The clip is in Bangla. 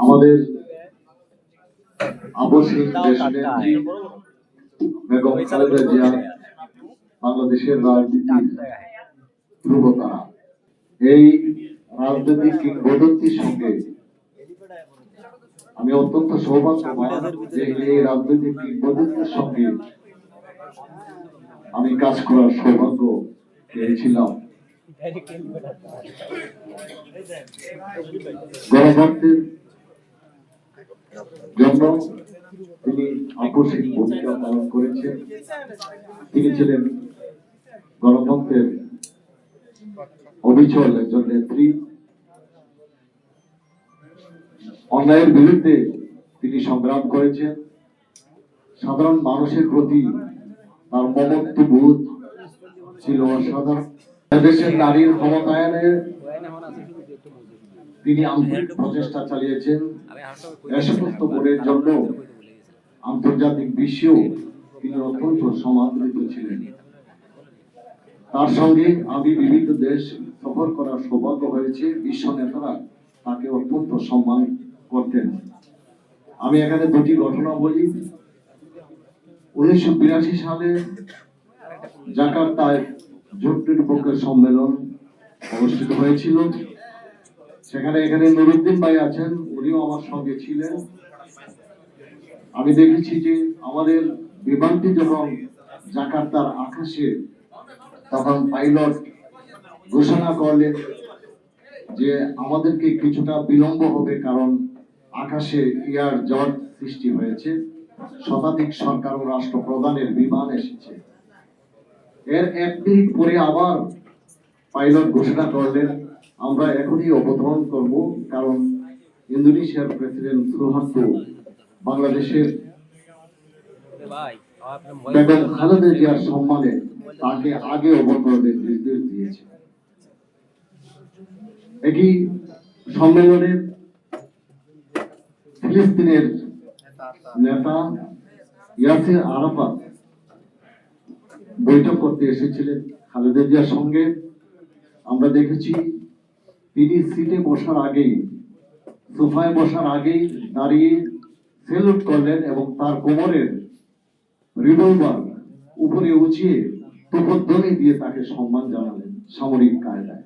আমাদের আবশ্যিক দেশনেত্রী বেগম খালেদা জিয়া বাংলাদেশের রাজনীতির ধ্রুবতারা। এই রাজনৈতিক কিংবদন্তির সঙ্গে আমি অত্যন্ত সৌভাগ্যবান যে এই রাজনৈতিক কিংবদন্তির সঙ্গে আমি কাজ করার সৌভাগ্য পেয়েছিলাম। গণতন্ত্রের জন্য তিনি আকস্মিক ভূমিকা পালন করেছেন। তিনি ছিলেন গণতন্ত্রের অবিচল একজন নেত্রী। অন্যায়ের বিরুদ্ধে তিনি সংগ্রাম করেছেন। সাধারণ মানুষের প্রতি তার মমত্ববোধ ছিল অসাধারণ। দেশের নারীর ক্ষমতায়নে তিনি আন্তরিক প্রচেষ্টা চালিয়েছেন। সমস্ত গুণের জন্য আন্তর্জাতিক বিশ্বেও তিনি অত্যন্ত সমাদৃত ছিলেন। তার সঙ্গে আমি বিভিন্ন দেশ সফর করার সৌভাগ্য হয়েছে। বিশ্ব নেতারা তাকে অত্যন্ত সম্মান করতেন। আমি এখানে দুটি ঘটনা বলি। 1982 সালে জাকার্তায় জোট নিরপেক্ষের সম্মেলন অনুষ্ঠিত হয়েছিল। সেখানে এখানে নুরুদ্দিন ভাই আছেন, উনিও আমার সঙ্গে ছিলেন। আমি দেখেছি যে আমাদের বিমানটি যখন জাকার্তার আকাশে তখন পাইলট ঘোষণা করলেন যে আমাদেরকে কিছুটা বিলম্ব হবে, কারণ আকাশে এয়ার জট সৃষ্টি হয়েছে, শতাধিক সরকার ও রাষ্ট্রপ্রধানের বিমান এসেছে। এর 1 মিনিট পরে আবার পাইলট ঘোষণা করলেন আমরা এখনই অবতরণ করব, কারণ ইন্দোনেশিয়ার প্রেসিডেন্ট সুহার্তো বাংলাদেশের বেগম খালেদা জিয়ার সম্মানে তাকে আগে অবতরণের নির্দেশ দিয়েছে। একই সম্মেলনে ফিলিস্তিনের নেতা ইয়াসির আরাফাত বৈঠক করতে এসেছিলেন খালেদা জিয়ার সঙ্গে। আমরা দেখেছি তিনি সিটে বসার আগেই, সোফায় বসার আগেই দাঁড়িয়ে সেলুট করলেন এবং তার কোমরের রিভলভার উপরে উঁচিয়ে তোপধ্বনি দিয়ে তাকে সম্মান জানালেন সামরিক কায়দায়।